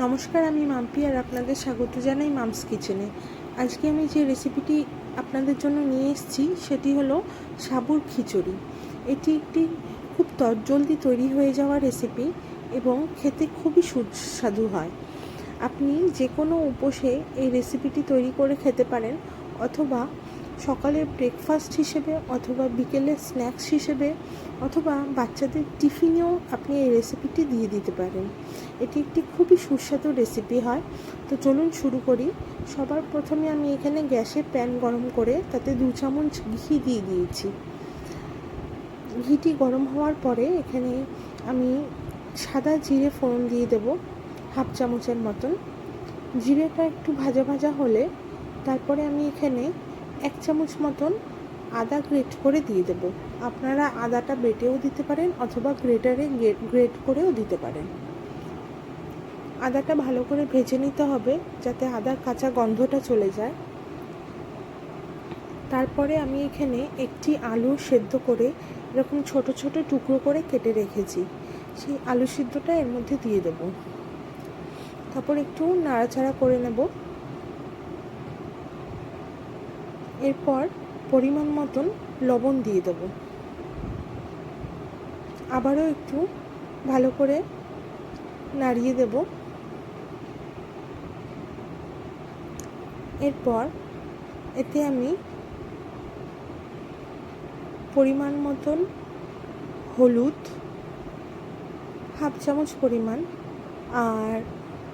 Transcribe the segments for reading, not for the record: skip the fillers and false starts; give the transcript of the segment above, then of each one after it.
নমস্কার, আমি মাম্পি আর আপনাদের স্বাগত জানাই মামস কিচেনে। আজকে আমি যে রেসিপিটি আপনাদের জন্য নিয়ে এসেছি সেটি হলো সাবুর খিচুড়ি। এটি একটি খুব তৎজলদি তৈরি হয়ে যাওয়া রেসিপি এবং খেতে খুবই সুস্বাদু হয়। আপনি যে কোনো উপোসে এই রেসিপিটি তৈরি করে খেতে পারেন, অথবা সকালের ব্রেকফাস্ট হিসেবে, অথবা বিকেলের স্ন্যাক্স হিসেবে, অথবা বাচ্চাদের টিফিনেও আপনি এই রেসিপিটি দিয়ে দিতে পারেন। এটি একটি খুবই সুস্বাদু রেসিপি হয়। তো চলুন শুরু করি। সবার প্রথমে আমি এখানে গ্যাসে প্যান গরম করে তাতে 2 চামচ ঘি দিয়ে দিয়েছি। ঘিটি গরম হওয়ার পরে এখানে আমি সাদা জিরে ফোড়ন দিয়ে দেব 1/2 চামচের মতন। জিরেটা একটু ভাজা ভাজা হলে তারপরে আমি এখানে 1 চামচ মতন আদা গ্রেট করে দিয়ে দেব। আপনারা আদাটা বেটেও দিতে পারেন অথবা গ্রেটারে গ্রেট করেও দিতে পারেন। আদাটা ভালো করে ভেজে নিতে হবে যাতে আদার কাঁচা গন্ধটা চলে যায়। তারপরে আমি এখানে একটি আলু সেদ্ধ করে এরকম ছোট ছোট টুকরো করে কেটে রেখেছি, সেই আলু সিদ্ধটা এর মধ্যে দিয়ে দেব। তারপর একটু নাড়াচাড়া করে নেব। এরপর পরিমাণ মতন লবণ দিয়ে দেব। আবারও একটু ভালো করে নাড়িয়ে দেব। এরপর এতে আমি পরিমাণ মতন হলুদ 1/2 চামচ পরিমাণ আর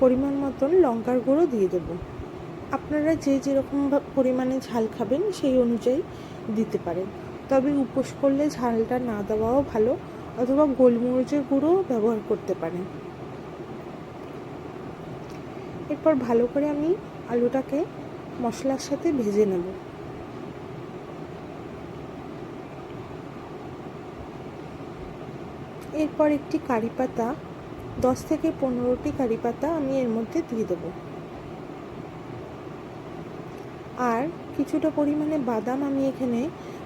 পরিমাণ মতন লঙ্কার গুঁড়ো দিয়ে দেব। আপনারা যে যেরকম পরিমাণে ঝাল খাবেন সেই অনুযায়ী দিতে পারেন, তবে উপোস করলে ঝালটা না দেওয়াও ভালো, অথবা গোলমরিচের গুঁড়োও ব্যবহার করতে পারেন। এরপর ভালো করে আমি আলুটাকে মশলার সাথে ভেজে নেব। এরপর একটি কারি পাতা, 10 থেকে 15টি কারি পাতা আমি এর মধ্যে দিয়ে দেব। আর কিছুটা পরিমাণে বাদাম আমি এখানে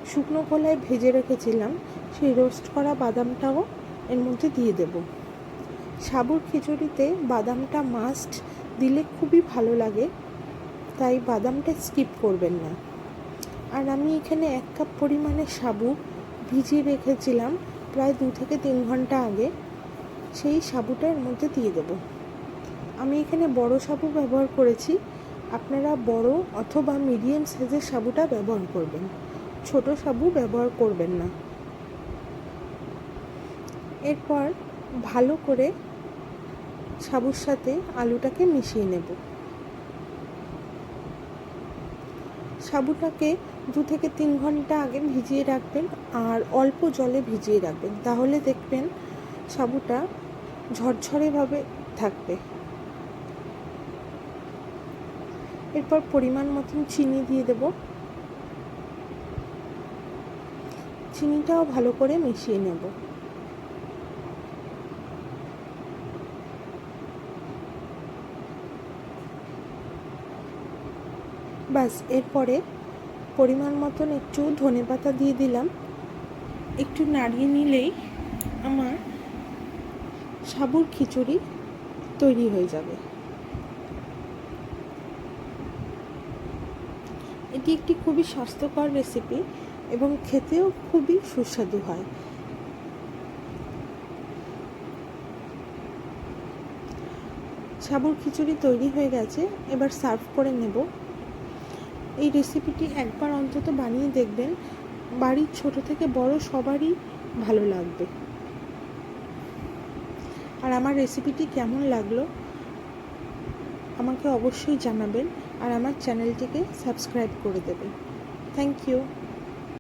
শুকনো খোলায় ভেজে রেখেছিলাম, সেই রোস্ট করা বাদামটাও এর মধ্যে দিয়ে দেব। সাবুর খিচুড়িতে বাদামটা মাস্ট, দিলে খুবই ভালো লাগে, তাই বাদামটা স্কিপ করবেন না। আর আমি এখানে 1 কাপ পরিমাণে সাবু ভিজিয়ে রেখেছিলাম প্রায় 2 থেকে 3 ঘন্টা আগে, সেই সাবুটা এর মধ্যে দিয়ে দেব। আমি এখানে বড় সাবু ব্যবহার করেছি, আপনারা বড় অথবা মিডিয়াম সাইজের সাবুটা ব্যবহার করবেন, ছোট সাবু ব্যবহার করবেন না। এরপর ভালো করে সাবুর সাথে আলুটাকে মিশিয়ে নেব। সাবুটাকে 2 থেকে 3 ঘন্টা আগে ভিজিয়ে রাখবেন আর অল্প জলে ভিজিয়ে রাখবেন, তাহলে দেখবেন সাবুটা ঝরঝরেভাবে থাকবে। এরপর পরিমাণ মতন চিনি দিয়ে দেব। চিনিটাও ভালো করে মিশিয়ে নেব। ব্যাস, এরপরে পরিমাণ মতন একটু ধনেপাতা দিয়ে দিলাম। একটু নাড়িয়ে নিলেই আমার সাবুর খিচুড়ি তৈরি হয়ে যাবে। এটি একটি খুবই স্বাস্থ্যকর রেসিপি এবং খেতেও খুবই সুস্বাদু হয়। সাবুর খিচুড়ি তৈরি হয়ে গেছে, এবার সার্ভ করে নেব। এই রেসিপিটি একবার অন্তত বানিয়ে দেখবেন, বাড়ির ছোট থেকে বড় সবারই ভালো লাগবে। আর আমার রেসিপিটি কেমন লাগলো আমাকে অবশ্যই জানাবেন, আর আমার চ্যানেলটিকে সাবস্ক্রাইব করে দেবেন। Thank you.